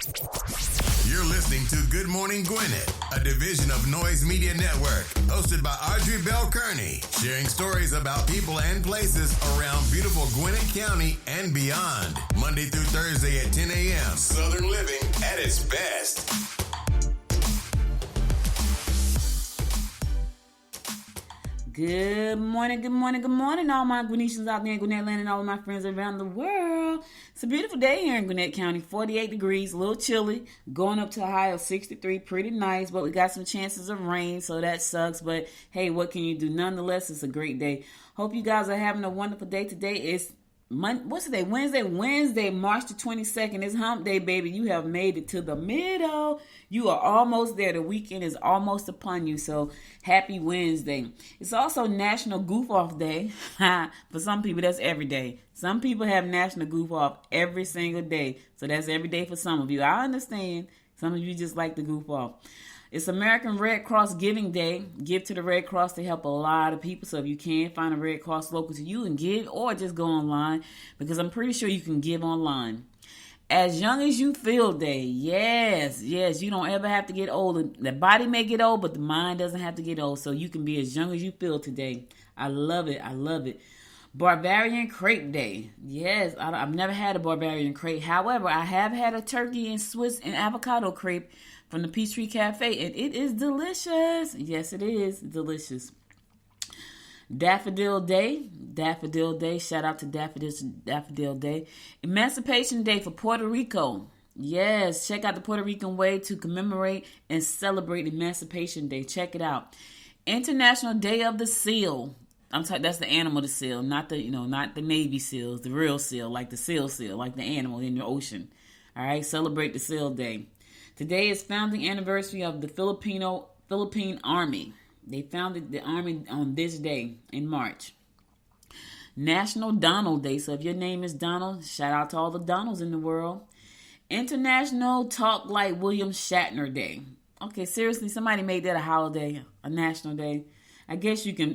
You're listening to Good Morning Gwinnett, a division of Noise Media Network, hosted by Audrey Bell Kearney, sharing stories about people and places around beautiful Gwinnett County and beyond. Monday through Thursday at 10 a.m. Southern living at its best. Good morning, all my Gwinnetians out there in Gwinnett land and all of my friends around the world. It's a beautiful day here in Gwinnett County, 48 degrees, a little chilly, going up to a high of 63, pretty nice, but we got some chances of rain, so that sucks, but hey, what can you do? Nonetheless, it's a great day. Hope you guys are having a wonderful day today. It's what's the day? Wednesday, March the 22nd. It's hump day, baby. You have made it to the middle. You are almost there. The weekend is almost upon you. So happy Wednesday. It's also National Goof Off Day. For some people, that's every day. Some people have National Goof Off every single day. So that's every day for some of you. I understand. Some of you just like to goof off. It's American Red Cross Giving Day. Give to the Red Cross to help a lot of people. So if you can find a Red Cross local to you and give, or just go online, because I'm pretty sure you can give online. As Young as You Feel Day. Yes, you don't ever have to get old. The body may get old, but the mind doesn't have to get old. So you can be as young as you feel today. I love it. Barbarian Crepe Day. Yes, I've never had a Barbarian crepe. However, I have had a turkey and Swiss and avocado crepe from the Peachtree Cafe, and it is delicious. Yes, it is delicious. Daffodil Day. Shout out to Daffodil Day. Emancipation Day for Puerto Rico. Yes, check out the Puerto Rican way to commemorate and celebrate Emancipation Day. Check it out. International Day of the Seal. That's the animal, the seal, not the Navy SEALs, the real seal, like the seal, like the animal in the ocean. All right, celebrate the Seal Day. Today is founding anniversary of the Philippine Army. They founded the Army on this day in March. National Donald Day. So if your name is Donald, shout out to all the Donalds in the world. International Talk Like William Shatner Day. Okay, seriously, somebody made that a holiday, a national day. I guess you can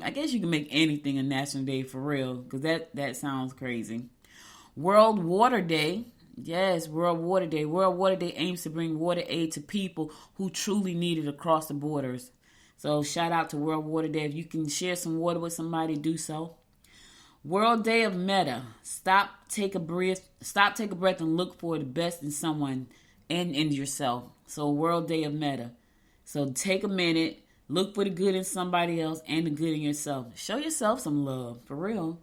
make anything a national day for real, because that sounds crazy. World Water Day. Yes, World Water Day. World Water Day aims to bring water aid to people who truly need it across the borders. So shout out to World Water Day. If you can share some water with somebody, do so. World Day of Meta. Stop, take a breath, and look for the best in someone and in yourself. So World Day of Meta. So take a minute, look for the good in somebody else and the good in yourself. Show yourself some love, for real.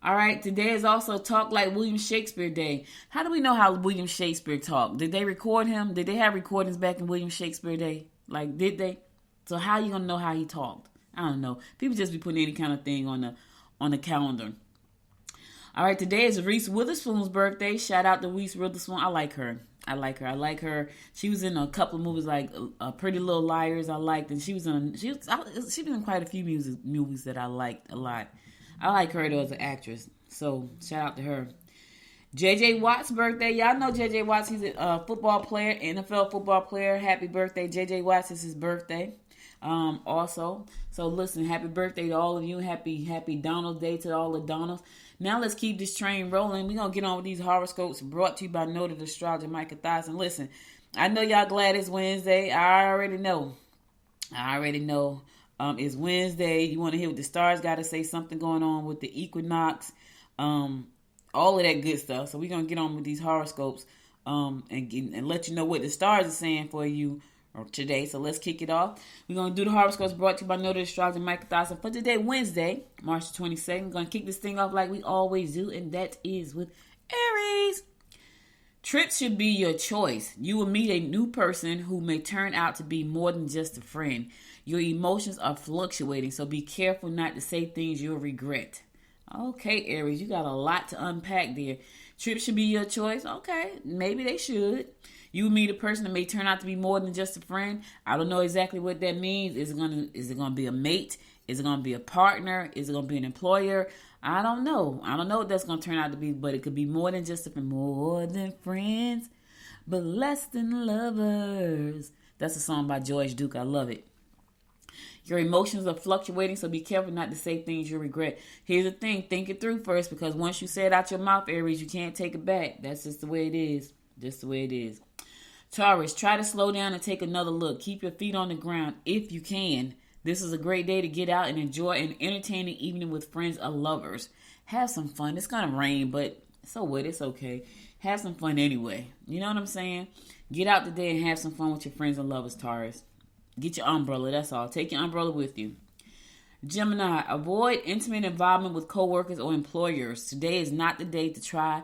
All right, today is also Talk Like William Shakespeare Day. How do we know how William Shakespeare talked? Did they record him? Did they have recordings back in William Shakespeare Day? Like, did they? So how you gonna know how he talked? I don't know. People just be putting any kind of thing on the calendar. All right, today is Reese Witherspoon's birthday. Shout out to Reese Witherspoon. I like her. She was in a couple of movies like Pretty Little Liars. I liked, and she's been in quite a few movies that I liked a lot. I like her though as an actress. So shout out to her. J.J. Watt's birthday. Y'all know J.J. Watts. He's a football player, NFL football player. Happy birthday. J.J. Watts is his birthday. Also. So listen, happy birthday to all of you. Happy Donald Day to all the Donalds. Now let's keep this train rolling. We're going to get on with these horoscopes brought to you by Noted Astrologer Micah Thyssen. Listen, I know y'all glad it's Wednesday. I already know. It's Wednesday. You want to hear what the stars got to say, something going on with the equinox, all of that good stuff. So we're going to get on with these horoscopes and let you know what the stars are saying for you today. So let's kick it off. We're going to do the horoscopes brought to you by Noted Astrologer Micah Thyssen for today, Wednesday, March 22nd. We're going to kick this thing off like we always do, and that is with Aries. Trips should be your choice. You will meet a new person who may turn out to be more than just a friend. Your emotions are fluctuating, so be careful not to say things you'll regret. Okay, Aries, you got a lot to unpack there. Trips should be your choice. Okay, maybe they should. You meet a person that may turn out to be more than just a friend. I don't know exactly what that means. Is it gonna be a mate? Is it gonna be a partner? Is it gonna be an employer? I don't know. I don't know what that's gonna turn out to be, but it could be more than just a friend. More than friends, but less than lovers. That's a song by George Duke. I love it. Your emotions are fluctuating, so be careful not to say things you regret. Here's the thing. Think it through first, because once you say it out your mouth, Aries, you can't take it back. That's just the way it is. Just the way it is. Taurus, try to slow down and take another look. Keep your feet on the ground if you can. This is a great day to get out and enjoy an entertaining evening with friends or lovers. Have some fun. It's going to rain, but so what? It's okay. Have some fun anyway. You know what I'm saying? Get out today and have some fun with your friends and lovers, Taurus. Get your umbrella, that's all. Take your umbrella with you. Gemini, avoid intimate involvement with coworkers or employers. Today is not the day to try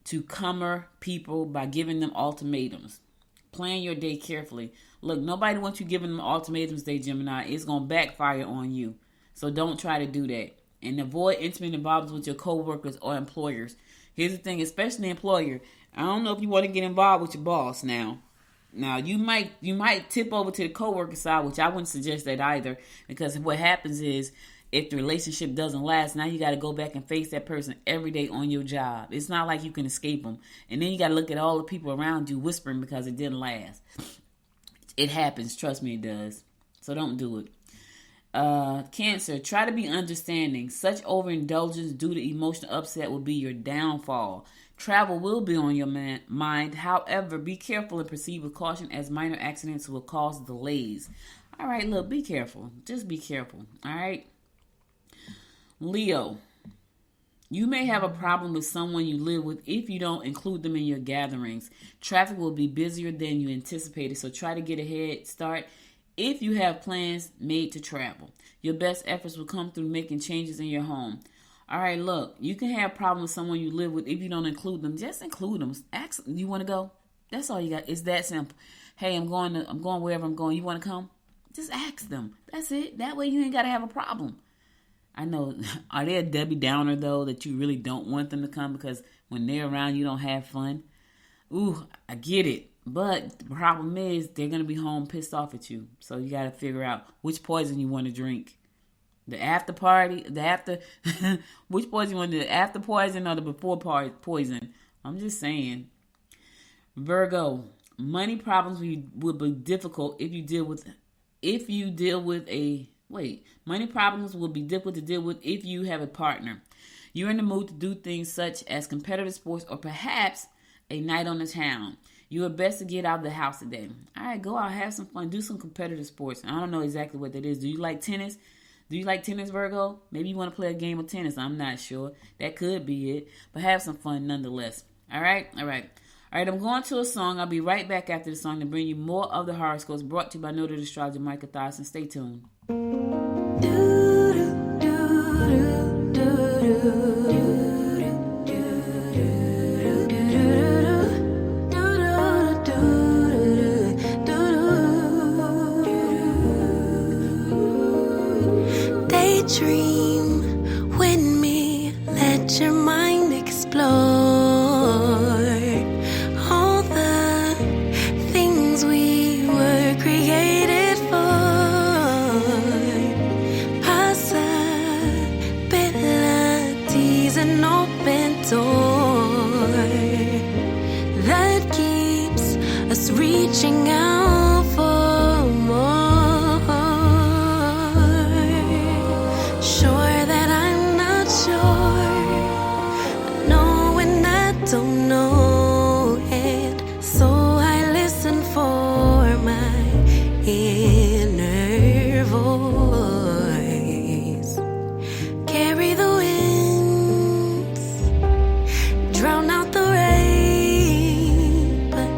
to corner people by giving them ultimatums. Plan your day carefully. Look, nobody wants you giving them ultimatums today, Gemini. It's going to backfire on you. So don't try to do that. And avoid intimate involvement with your coworkers or employers. Here's the thing, especially the employer. I don't know if you want to get involved with your boss now. Now, you might tip over to the coworker side, which I wouldn't suggest that either. Because what happens is, if the relationship doesn't last, now you got to go back and face that person every day on your job. It's not like you can escape them. And then you got to look at all the people around you whispering because it didn't last. It happens. Trust me, it does. So don't do it. Cancer, try to be understanding. Such overindulgence due to emotional upset will be your downfall. Travel will be on your mind. However, be careful and proceed with caution as minor accidents will cause delays. All right, look, be careful. Just be careful. All right. Leo, you may have a problem with someone you live with if you don't include them in your gatherings. Traffic will be busier than you anticipated, so try to get a head start if you have plans made to travel. Your best efforts will come through making changes in your home. All right, look, you can have problems with someone you live with if you don't include them. Just include them. Ask them, you want to go? That's all you got. It's that simple. Hey, I'm going wherever I'm going. You want to come? Just ask them. That's it. That way you ain't got to have a problem. I know, are they a Debbie Downer, though, that you really don't want them to come because when they're around, you don't have fun? Ooh, I get it. But the problem is they're going to be home pissed off at you. So you got to figure out which poison you want to drink. The after party, which poison you want to do, the after poison or the before poison? I'm just saying. Virgo, money problems will be difficult if you deal with money problems will be difficult to deal with if you have a partner. You're in the mood to do things such as competitive sports or perhaps a night on the town. You are best to get out of the house today. All right, go out, have some fun, do some competitive sports. I don't know exactly what that is. Do you like tennis? Do you like tennis, Virgo? Maybe you want to play a game of tennis. I'm not sure. That could be it. But have some fun nonetheless. All right? All right, I'm going to a song. I'll be right back after the song to bring you more of the horoscopes brought to you by noted astrologer Micah Thiessen. Stay tuned. Dream with me, let your mind explore all the things we were created for, possibilities, an open door that keeps us reaching out for more. Don't know it, so I listen for my inner voice. Carry the winds, drown out the rain, but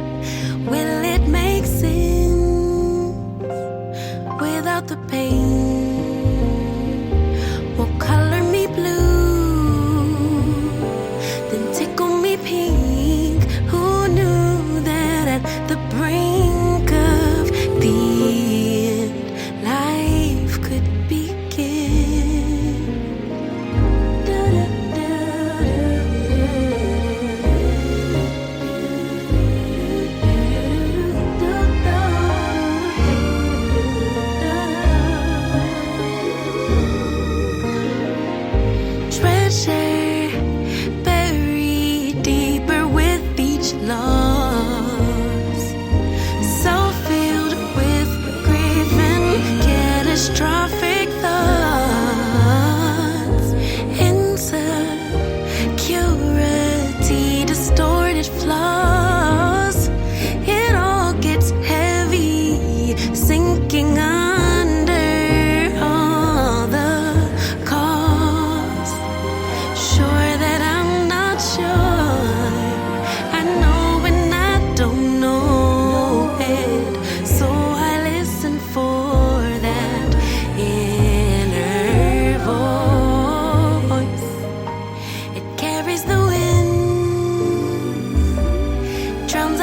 will it make sense?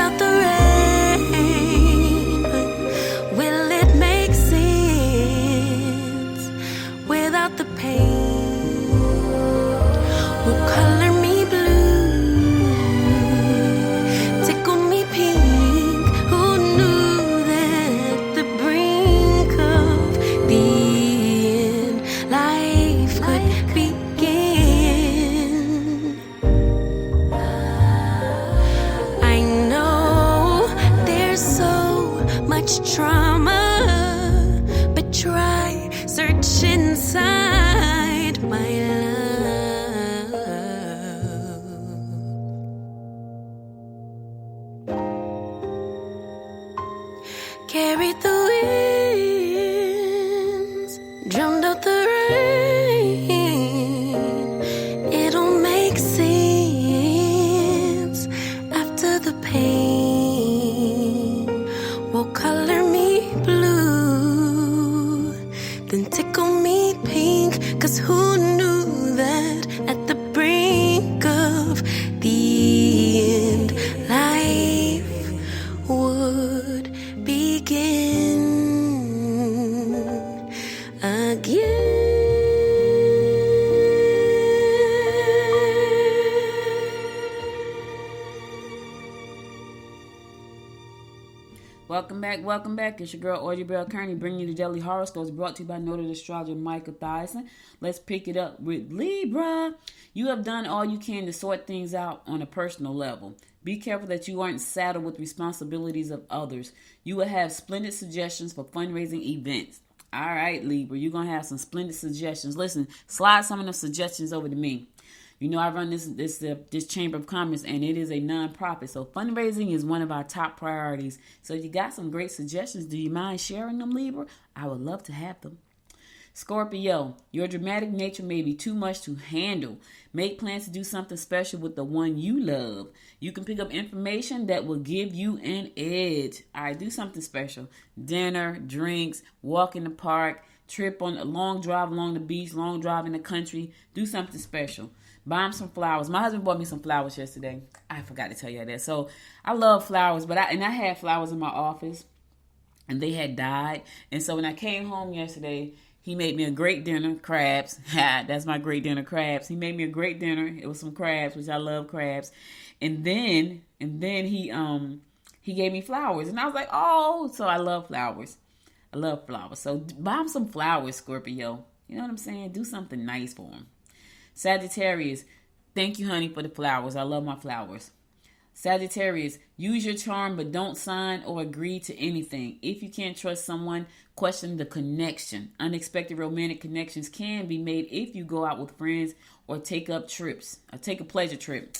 without the rain? Will it make sense without the pain? Will color me blue, tickle me pink? Who knew that the brink of the end life could begin? I know there's so much trauma, but try search inside my love. Carried the winds, drowned out the rain. It'll make sense after the pain. Will color me blue, then tickle me pink. 'Cause who knew that at the brink of the end life would begin again. Welcome back. It's your girl, Audrey Bell Kearney, bringing you the Daily Horoscopes, brought to you by noted astrologer Michael Thyssen. Let's pick it up with Libra. You have done all you can to sort things out on a personal level. Be careful that you aren't saddled with responsibilities of others. You will have splendid suggestions for fundraising events. All right, Libra, you're going to have some splendid suggestions. Listen, slide some of the suggestions over to me. You know, I run this Chamber of Commerce, and it is a nonprofit. So fundraising is one of our top priorities. So if you got some great suggestions, do you mind sharing them, Libra? I would love to have them. Scorpio, your dramatic nature may be too much to handle. Make plans to do something special with the one you love. You can pick up information that will give you an edge. All right, do something special. Dinner, drinks, walk in the park, trip on a long drive along the beach, long drive in the country. Do something special. Buy him some flowers. My husband bought me some flowers yesterday. I forgot to tell you that. So I love flowers, but I had flowers in my office, and they had died. And so when I came home yesterday, he made me a great dinner, crabs. That's my great dinner, crabs. He made me a great dinner. It was some crabs, which I love crabs. And then he gave me flowers, and I was like, oh, so I love flowers. I love flowers. So buy him some flowers, Scorpio. You know what I'm saying? Do something nice for him. Sagittarius, thank you, honey, for the flowers. I love my flowers. Sagittarius, use your charm, but don't sign or agree to anything. If you can't trust someone, question the connection. Unexpected romantic connections can be made if you go out with friends or take up trips, or take a pleasure trip.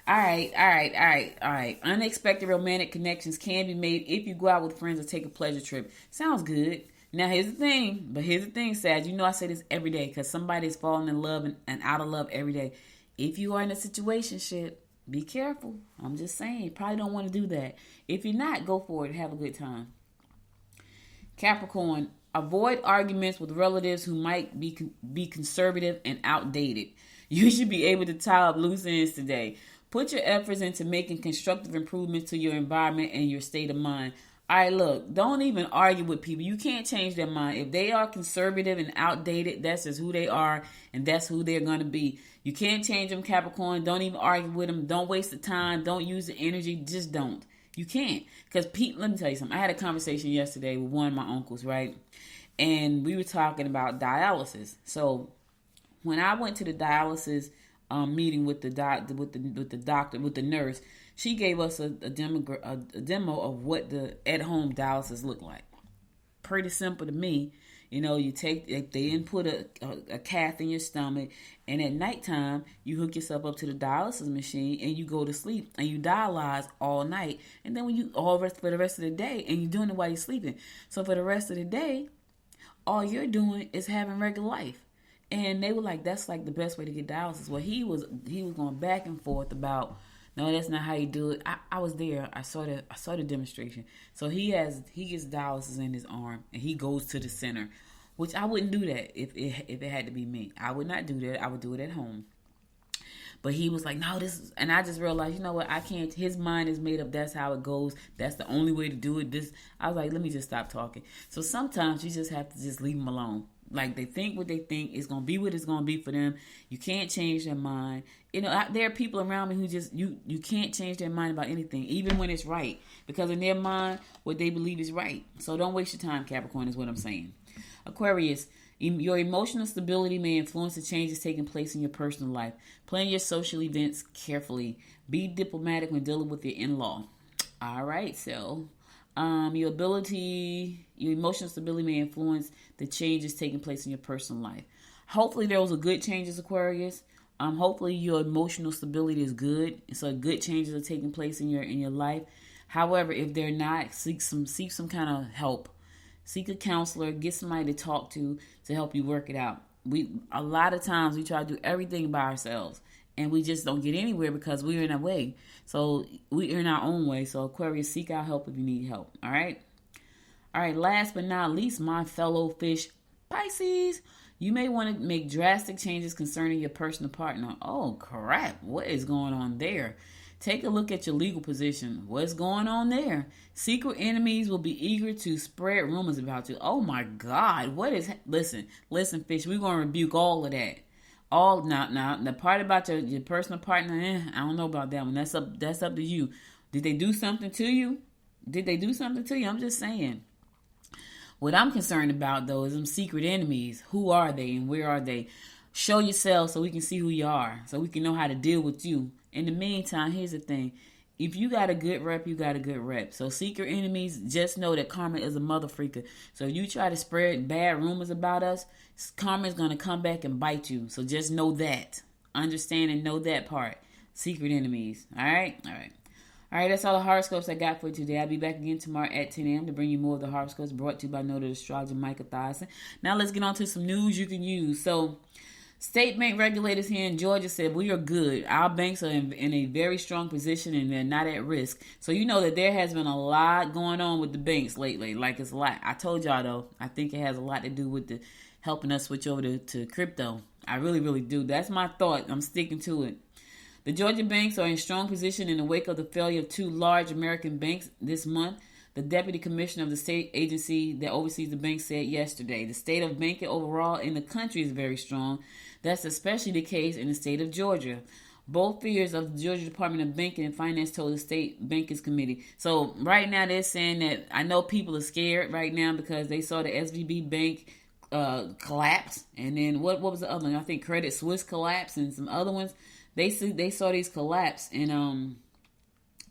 All right. Unexpected romantic connections can be made if you go out with friends or take a pleasure trip. Sounds good. Now, here's the thing, Sag. You know I say this every day because somebody's falling in love and out of love every day. If you are in a situationship, be careful. I'm just saying. You probably don't want to do that. If you're not, go for it. Have a good time. Capricorn, avoid arguments with relatives who might be conservative and outdated. You should be able to tie up loose ends today. Put your efforts into making constructive improvements to your environment and your state of mind. All right, look, don't even argue with people. You can't change their mind. If they are conservative and outdated, that's just who they are, and that's who they're going to be. You can't change them, Capricorn. Don't even argue with them. Don't waste the time. Don't use the energy. Just don't. You can't. Because let me tell you something. I had a conversation yesterday with one of my uncles, right? And we were talking about dialysis. So when I went to the dialysis meeting with the doctor, with the nurse, she gave us a demo of what the at-home dialysis looked like. Pretty simple to me. You know, they input a cath in your stomach, and at nighttime, you hook yourself up to the dialysis machine, and you go to sleep, and you dialyze all night. And then for the rest of the day, and you're doing it while you're sleeping. So for the rest of the day, all you're doing is having regular life. And they were like, that's like the best way to get dialysis. Well, he was going back and forth about, no, that's not how you do it. I was there. I saw the demonstration. So he gets dialysis in his arm, and he goes to the center, which I wouldn't do that if it had to be me. I would not do that. I would do it at home. But he was like, no, this is, and I just realized, you know what, I can't, his mind is made up, that's how it goes, that's the only way to do it. I was like, let me just stop talking. So sometimes you just have to just leave them alone. Like, they think what they think is going to be what it's going to be for them. You can't change their mind. You know, there are people around me who just, you can't change their mind about anything, even when it's right. Because in their mind, what they believe is right. So don't waste your time, Capricorn, is what I'm saying. Aquarius, your emotional stability may influence the changes taking place in your personal life. Plan your social events carefully. Be diplomatic when dealing with your in-law. All right, so... your emotional stability may influence the changes taking place in your personal life. Hopefully those are good changes, Aquarius. Hopefully your emotional stability is good. So good changes are taking place in your life. However, if they're not, seek some kind of help. Seek a counselor, get somebody to talk to help you work it out. A lot of times we try to do everything by ourselves. And we just don't get anywhere because we're in our way. So we're in our own way. So Aquarius, seek out help if you need help. All right. All right. Last but not least, my fellow fish, Pisces, you may want to make drastic changes concerning your personal partner. Oh, crap. What is going on there? Take a look at your legal position. What's going on there? Secret enemies will be eager to spread rumors about you. Oh, my God. Listen, fish, we're going to rebuke all of that. Now the part about your personal partner, I don't know about that one. That's up to you. Did they do something to you? I'm just saying. What I'm concerned about though is them secret enemies. Who are they and where are they? Show yourself so we can see who you are, so we can know how to deal with you. In the meantime, here's the thing. If you got a good rep, you got a good rep. So secret enemies, just know that karma is a mother freaker. So if you try to spread bad rumors about us, karma is going to come back and bite you. So just know that. Understand and know that part. Secret enemies. All right? All right, that's all the horoscopes I got for you today. I'll be back again tomorrow at 10 a.m. to bring you more of the horoscopes brought to you by noted astrologer Micah Thyssen. Now let's get on to some news you can use. So... state bank regulators here in Georgia said we are good. Our banks are in a very strong position and they're not at risk. So you know that there has been a lot going on with the banks lately. Like it's a lot. I told y'all though, I think it has a lot to do with the helping us switch over to crypto. I really, really do. That's my thought. I'm sticking to it. The Georgia banks are in strong position in the wake of the failure of two large American banks this month. The deputy commissioner of the state agency that oversees the bank said yesterday, the state of banking overall in the country is very strong. That's especially the case in the state of Georgia. Both figures of the Georgia Department of Banking and Finance told the state bankers committee. So right now they're saying that I know people are scared right now because they saw the SVB bank collapse, and then what was the other one? I think Credit Suisse collapse and some other ones. They saw these collapse and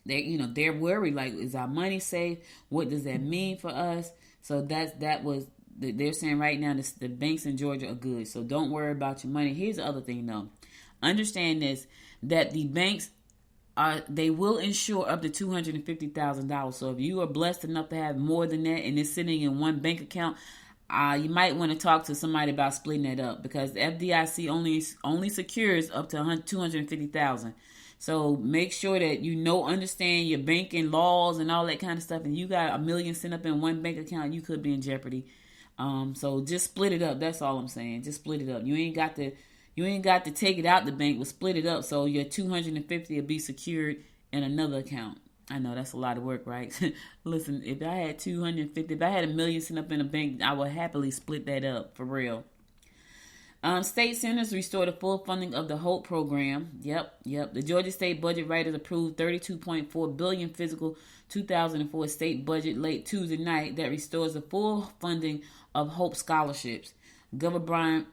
they're worried, like, is our money safe? What does that mean for us? So they're saying right now the banks in Georgia are good. So don't worry about your money. Here's the other thing though. Understand this, that the banks they will insure up to $250,000. So if you are blessed enough to have more than that and it's sitting in one bank account, you might want to talk to somebody about splitting that up because the FDIC only secures up to $250,000. So make sure that understand your banking laws and all that kind of stuff. And you got $1 million sent up in one bank account, you could be in jeopardy. So just split it up. That's all I'm saying. Just split it up. You ain't got to take it out the bank, but split it up so your $250 will be secured in another account. I know that's a lot of work, right? Listen, if I had if I had $1 million sent up in a bank, I would happily split that up for real. State senators restored the full funding of the HOPE program. Yep. The Georgia State Budget Writers approved $32.4 billion fiscal 2004 state budget late Tuesday night that restores the full funding of HOPE scholarships. Governor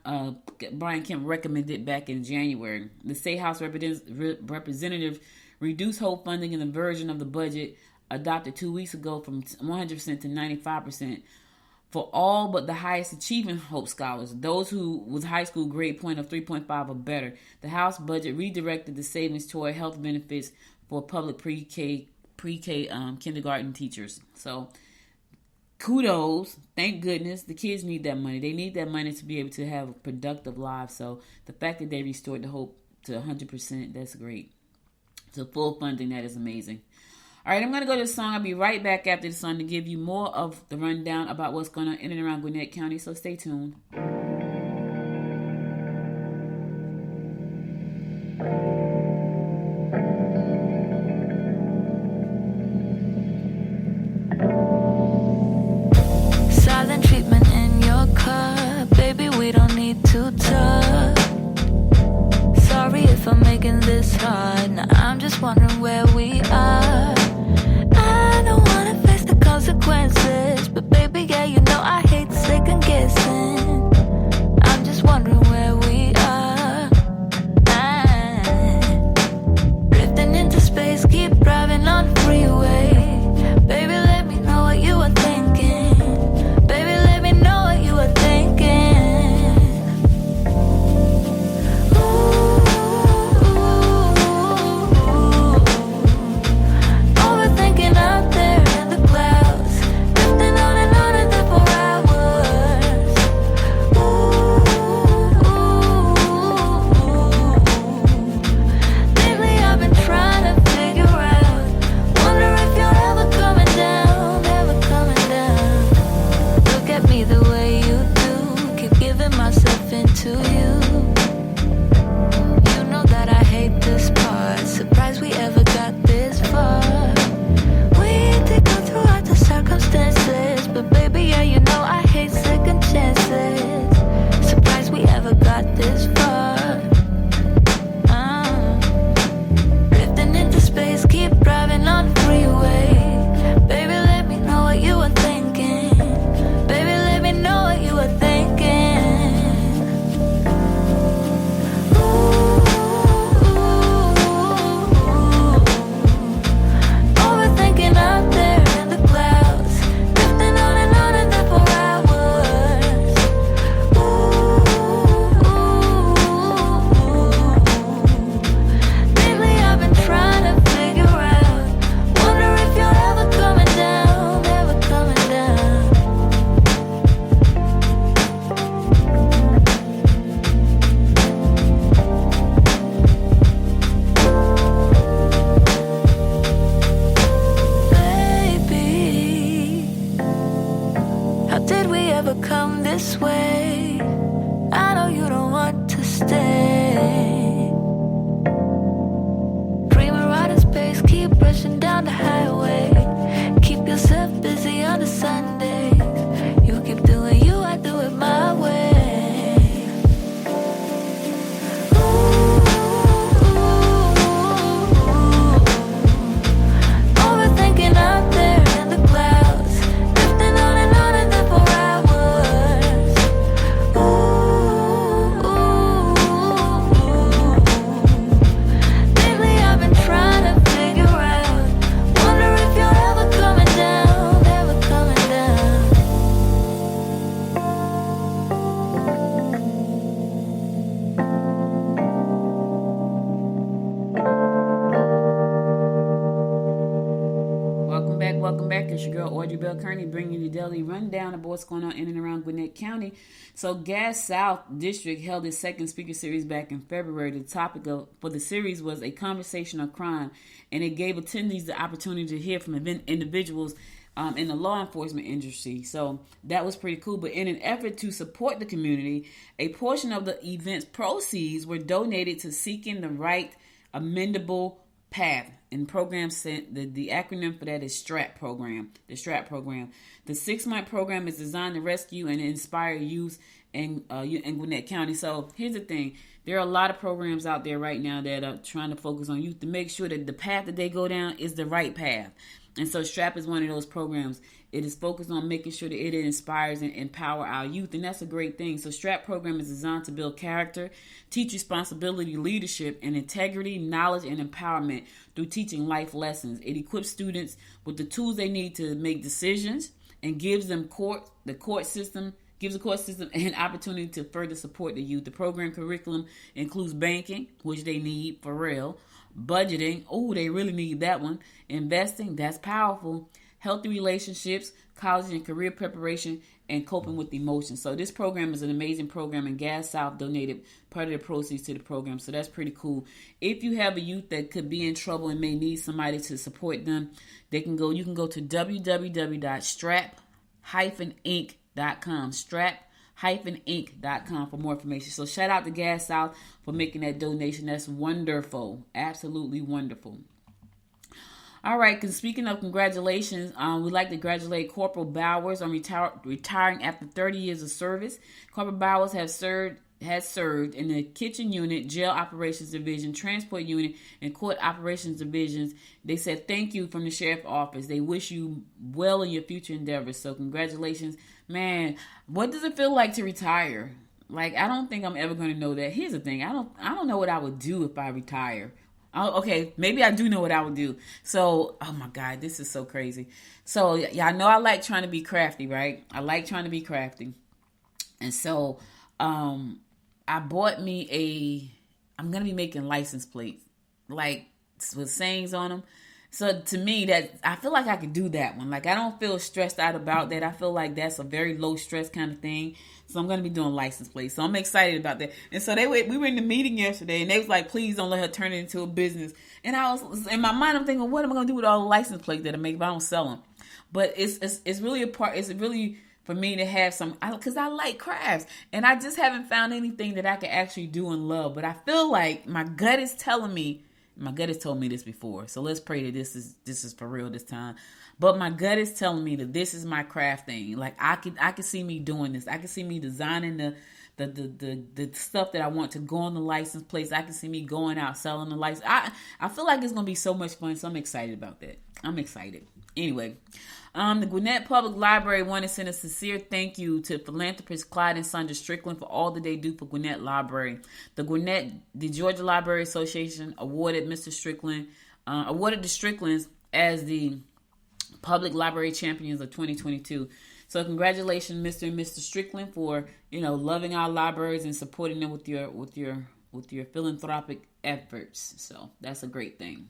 Brian Kemp recommended back in January. The State House Representatives reduced HOPE funding in the version of the budget adopted 2 weeks ago from 100% to 95%. For all but the highest achieving HOPE scholars, those who with high school grade point of 3.5 or better, the House budget redirected the savings toward health benefits for public pre-K kindergarten teachers. So, kudos, thank goodness. The kids need that money. They need that money to be able to have productive lives. So, the fact that they restored the HOPE to 100%, that's great. So, full funding, that is amazing. All right, I'm going to go to the song. I'll be right back after the song to give you more of the rundown about what's going on in and around Gwinnett County, so stay tuned. just wondering where we are. I don't wanna face the consequences, but baby, yeah, you know I hate second guessing. I'm just wondering where we are. Drifting into space, keep driving on the freeway. Baby, let me know what you are thinking. Baby, let me know what you are thinking. Overthinking out there in the clouds, drifting on and there for hours. Lately I've been trying to figure out, wonder if you're ever coming down, ever coming down. Look at me the way you do, keep giving myself into you. You know that I hate this part, surprised we ever got this far. We did go through all the circumstances, but baby, yeah, you know I hate second chances. Surprised we ever got this far. Drifting into space, keep driving on the freeway. Baby, let me know what you are thinking. Baby, let me know what you are thinking. Overthinking out there in the clouds, drifting on and there for hours. Lately I've been trying to figure out, wonder if you're ever coming down, ever coming down. Baby, how did we ever come this way? I know you don't want to stay. Dreaming right in space, keep rushing down the highway. Keep yourself busy on the Sundays. You keep doing you, I do it my way. Overthinking out there in the clouds, drifting on and there for hours. Lately I've been trying to figure out, wonder if you're ever coming down, ever coming down. Welcome back. It's your girl Audrey Bell Kearney bringing you the daily rundown of what's going on in and around Gwinnett County. So Gas South District held its second speaker series back in February. The topic for the series was a conversation on crime, and it gave attendees the opportunity to hear from individuals in the law enforcement industry. So that was pretty cool. But in an effort to support the community, a portion of the event's proceeds were donated to Seeking the Right Amendable Path. And program sent the acronym for that is STRAP program. The STRAP program. The 6-month program is designed to rescue and inspire youth in Gwinnett County. So here's the thing: there are a lot of programs out there right now that are trying to focus on youth to make sure that the path that they go down is the right path. And so STRAP is one of those programs. It is focused on making sure that it inspires and empower our youth, and that's a great thing. So STRAP program is designed to build character, teach responsibility, leadership, and integrity, knowledge, and empowerment through teaching life lessons. It equips students with the tools they need to make decisions and gives them the court system an opportunity to further support the youth. The program curriculum includes banking, which they need for real, budgeting, they really need that one, investing, that's powerful, healthy relationships, college and career preparation, and coping with emotions. So this program is an amazing program, and Gas South donated part of the proceeds to the program. So that's pretty cool. If you have a youth that could be in trouble and may need somebody to support them, you can go to www.strap-inc.com. strap-inc.com for more information. So shout out to Gas South for making that donation. That's wonderful. Absolutely wonderful. All right, speaking of congratulations, we'd like to congratulate Corporal Bowers on retiring after 30 years of service. Corporal Bowers has served has served in the kitchen unit, jail operations division, transport unit, and court operations divisions. They said thank you from the sheriff's office. They wish you well in your future endeavors. So congratulations. Man, what does it feel like to retire? Like, I don't think I'm ever going to know that. Here's the thing. I don't know what I would do if I retire. Okay, maybe I do know what I would do. So, oh my God, this is so crazy. So, yeah, I know I like trying to be crafty, right? I like trying to be crafty. And so, I bought me I'm going to be making license plates, like with sayings on them. So to me, that I feel like I could do that one. Like, I don't feel stressed out about that. I feel like that's a very low stress kind of thing. So I'm going to be doing license plates. So I'm excited about that. And so we were in the meeting yesterday, and they was like, please don't let her turn it into a business. And I was, in my mind, I'm thinking, what am I going to do with all the license plates that I make if I don't sell them? But it's really for me to have some, because I like crafts, and I just haven't found anything that I can actually do and love. But I feel like my gut has told me this before, so let's pray that this is for real this time. But my gut is telling me that this is my craft thing. Like, I could see me doing this. I could see me designing the stuff that I want to go on the license plates. I can see me going out selling the license. I feel like it's gonna be so much fun. So I'm excited about that. I'm excited. Anyway, the Gwinnett Public Library want to send a sincere thank you to philanthropist Clyde and Sandra Strickland for all that they do for Gwinnett Library. The Georgia Library Association awarded the Stricklands as the Public Library Champions of 2022. So congratulations, Mr. and Mr. Strickland, for loving our libraries and supporting them with your philanthropic efforts. So that's a great thing.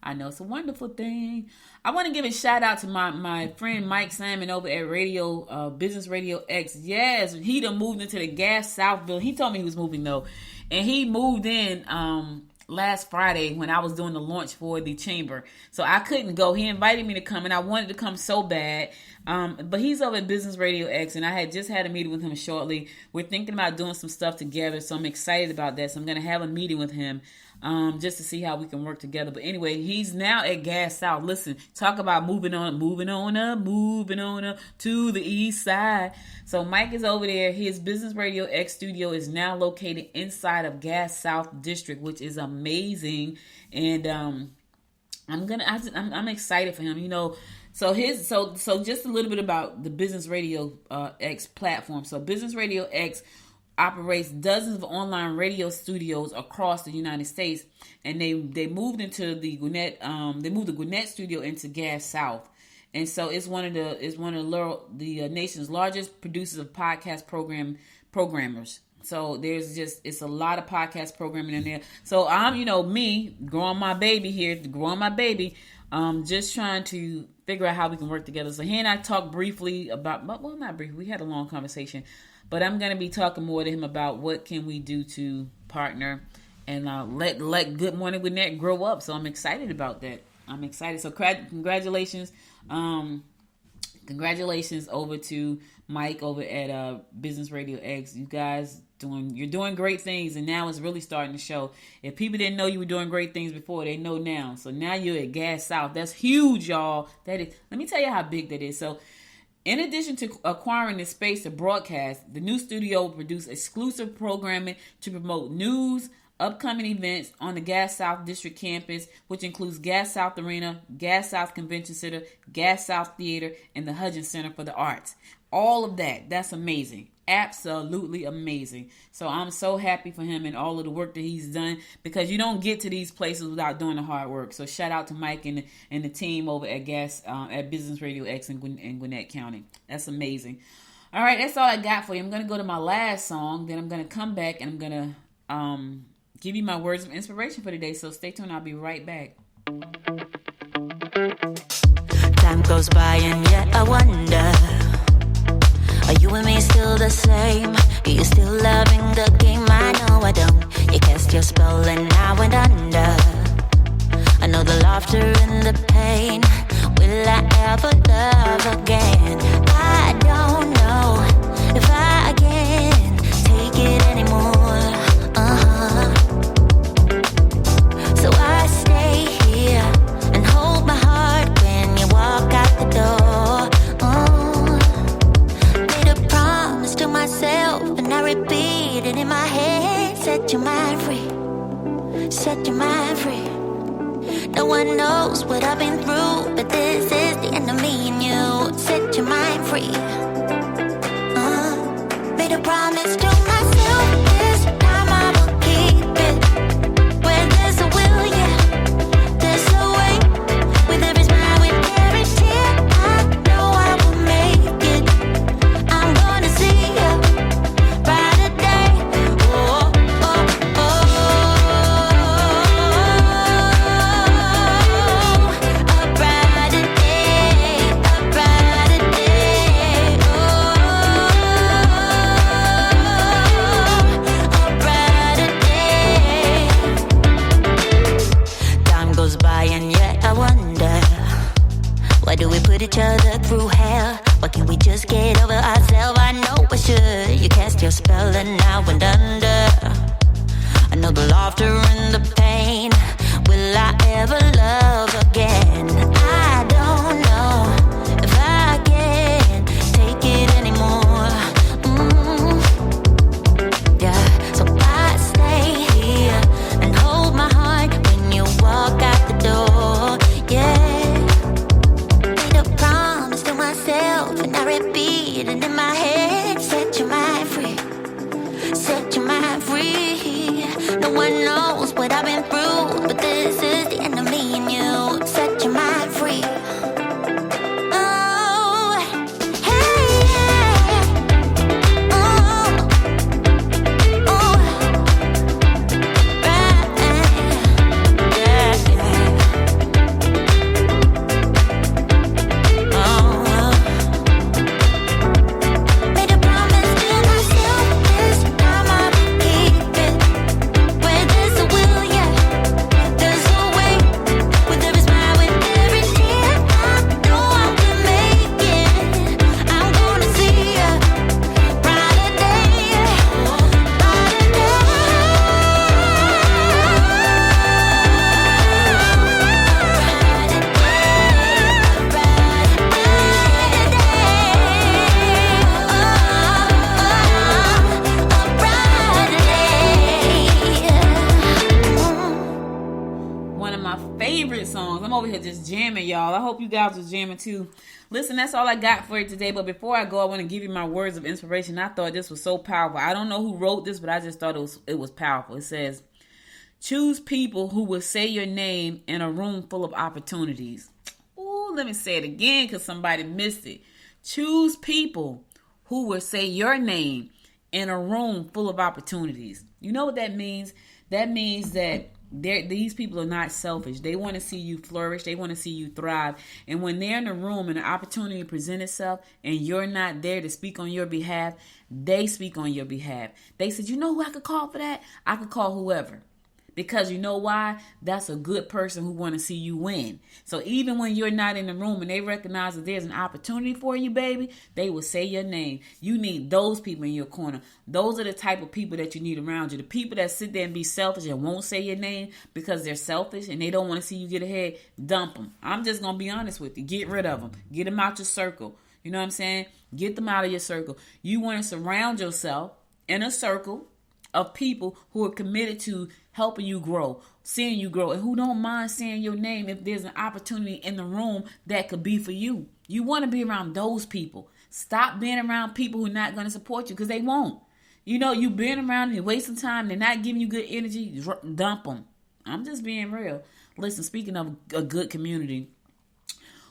I know it's a wonderful thing. I want to give a shout out to my friend Mike Salmon over at Business Radio X. Yes, he done moved into the Gas Southville. He told me he was moving though, and he moved in last Friday when I was doing the launch for the chamber. So I couldn't go. He invited me to come, and I wanted to come so bad. But he's over at Business Radio X, and I had just had a meeting with him shortly. We're thinking about doing some stuff together, so I'm excited about that. So I'm going to have a meeting with him just to see how we can work together. But anyway, he's now at Gas South. Listen, talk about moving on up to the east side. So Mike is over there. His Business Radio X studio is now located inside of Gas South District, which is amazing. And I'm excited for him. So just a little bit about the Business Radio X platform. So Business Radio X operates dozens of online radio studios across the United States, and they moved into the Gwinnett studio into Gas South, and so it's one of the nation's largest producers of podcast programmers. So it's a lot of podcast programming in there. So I'm me growing my baby, just trying to figure out how we can work together. So he and I talked briefly about, well, not briefly, we had a long conversation, but I'm going to be talking more to him about what can we do to partner and let Good Morning Gwinnett grow up. So I'm excited about that. I'm excited. So congratulations. Congratulations over to Mike over at Business Radio X. You guys you're doing great things, and now it's really starting to show. If people didn't know you were doing great things before, they know now. So now you're at Gas South. That's huge, y'all. That is. Let me tell you how big that is. So in addition to acquiring the space to broadcast, the new studio will produce exclusive programming to promote news, upcoming events on the Gas South District campus, which includes Gas South Arena, Gas South Convention Center, Gas South Theater, and the Hudgens Center for the Arts. All of that's amazing. Absolutely amazing. So I'm so happy for him and all of the work that he's done, because you don't get to these places without doing the hard work. So shout out to Mike and the team over at at Business Radio X in Gwinnett County. That's amazing. All right, that's all I got for you. I'm going to go to my last song, then I'm going to come back and I'm going to give you my words of inspiration for today. So stay tuned. I'll be right back. Time goes by and yet I wonder, are you and me still the same? Are you still loving the game? I know I don't. You cast your spell and I went under. I know the laughter and the pain. Will I ever love again? I don't know if I can take it anymore. So I stay here and hold my heart when you walk out the door. Made a promise to myself and I repeat it in my one knows what I've been through, but this is the end of me and you. Set your mind free. Made a promise to myself, this time I will keep it. Where there's a will, yeah, there's a way. With every smile, with every tear, I know I will make it. I'm gonna see a brighter day. Oh, oh, oh. A brighter day, a brighter day. Oh, a brighter day. Time goes by and yet I wonder, why do we put each other through hell? Why can't we just get over ourselves? I know I should. You cast your spell and now and under. I know the laughter and the pain. Will I ever love again? I don't know if I can take it anymore. Yeah, so I stay here and hold my heart when you walk out the door. Yeah, made a promise to myself and I repeat it in my head. Set your mind free. Set your mind free. No one knows what I've been through, but this is the end of me and you. Set your mind free. Oh, hey, yeah. Oh, oh, right, yeah, yeah. Oh, made a promise to myself, this time I will keep it. Where there's a will, yeah, there's a way. With every smile, with every tear, I know I will make it. I'm gonna see a brighter day, brighter day. One of my favorite songs. I'm over here just jamming, y'all. I hope you guys was jamming too. Listen, that's all I got for you today. But before I go, I want to give you my words of inspiration. I thought this was so powerful. I don't know who wrote this, but I just thought it was powerful. It says, choose people who will say your name in a room full of opportunities. Ooh, let me say it again because somebody missed it. Choose people who will say your name in a room full of opportunities. You know what that means? That means that these people are not selfish. They want to see you flourish. They want to see you thrive. And when they're in a room and an opportunity presents itself and you're not there to speak on your behalf, they speak on your behalf. They said, you know who I could call for that? I could call whoever. Because you know why? That's a good person who want to see you win. So even when you're not in the room and they recognize that there's an opportunity for you, baby, they will say your name. You need those people in your corner. Those are the type of people that you need around you. The people that sit there and be selfish and won't say your name because they're selfish and they don't want to see you get ahead, dump them. I'm just going to be honest with you. Get rid of them. Get them out your circle. You know what I'm saying? Get them out of your circle. You want to surround yourself in a circle of people who are committed to helping you grow, seeing you grow, and who don't mind saying your name if there's an opportunity in the room that could be for you. You want to be around those people. Stop being around people who are not going to support you because they won't. You know, you being around and you're wasting time, they're not giving you good energy, dump them. I'm just being real. Listen, speaking of a good community,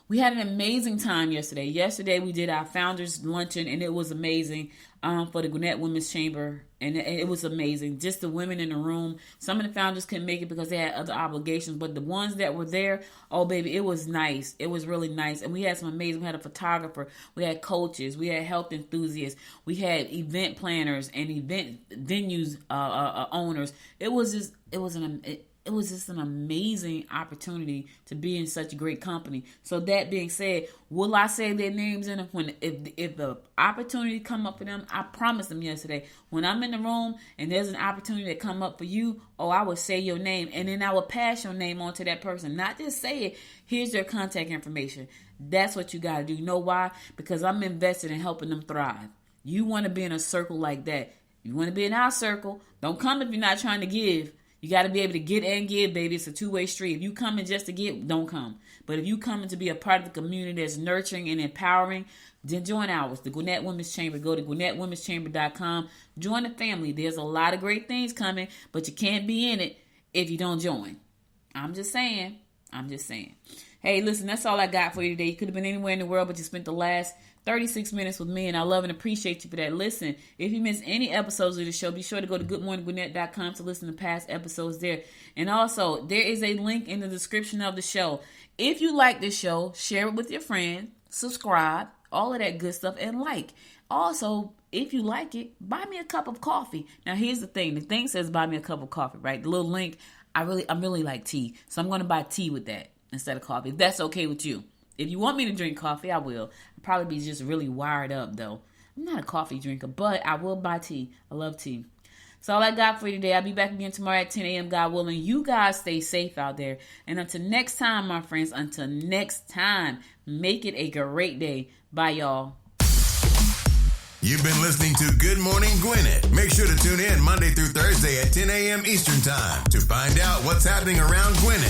we had an amazing time yesterday. Yesterday we did our founders luncheon and it was amazing for the Gwinnett Women's Chamber. And it was amazing. Just the women in the room. Some of the founders couldn't make it because they had other obligations. But the ones that were there, oh, baby, it was nice. It was really nice. And we had some amazing, we had a photographer. We had coaches. We had health enthusiasts. We had event planners and event venues owners. It was just an amazing opportunity to be in such great company. So that being said, will I say their names in it if the opportunity come up for them? I promised them yesterday, when I'm in the room and there's an opportunity that come up for you, I would say your name and then I would pass your name on to that person. Not just say it. Here's their contact information. That's what you got to do. You know why? Because I'm invested in helping them thrive. You want to be in a circle like that. You want to be in our circle. Don't come if you're not trying to give. You got to be able to get and give, baby. It's a two-way street. If you coming just to get, don't come. But if you coming to be a part of the community that's nurturing and empowering, then join ours, the Gwinnett Women's Chamber. Go to GwinnettWomen'sChamber.com. Join the family. There's a lot of great things coming, but you can't be in it if you don't join. I'm just saying. Hey, listen, that's all I got for you today. You could have been anywhere in the world, but you spent the last 36 minutes with me, and I love and appreciate you for that. Listen, if you missed any episodes of the show, be sure to go to goodmorninggwinnett.com to listen to past episodes there. And also, there is a link in the description of the show. If you like this show, share it with your friends, subscribe, all of that good stuff, and like. Also, if you like it, buy me a cup of coffee. Now, here's the thing. The thing says buy me a cup of coffee, right? The little link, I really like tea, so I'm going to buy tea with that instead of coffee, if that's okay with you. If you want me to drink coffee, I will. I'll probably be just really wired up, though. I'm not a coffee drinker, but I will buy tea. I love tea. That's all I got for you today. I'll be back again tomorrow at 10 a.m., God willing. You guys stay safe out there. And until next time, my friends, make it a great day. Bye, y'all. You've been listening to Good Morning Gwinnett. Make sure to tune in Monday through Thursday at 10 a.m. Eastern Time to find out what's happening around Gwinnett.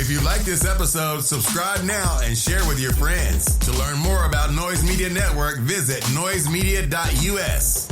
If you like this episode, subscribe now and share with your friends. To learn more about Noise Media Network, visit noisemedia.us.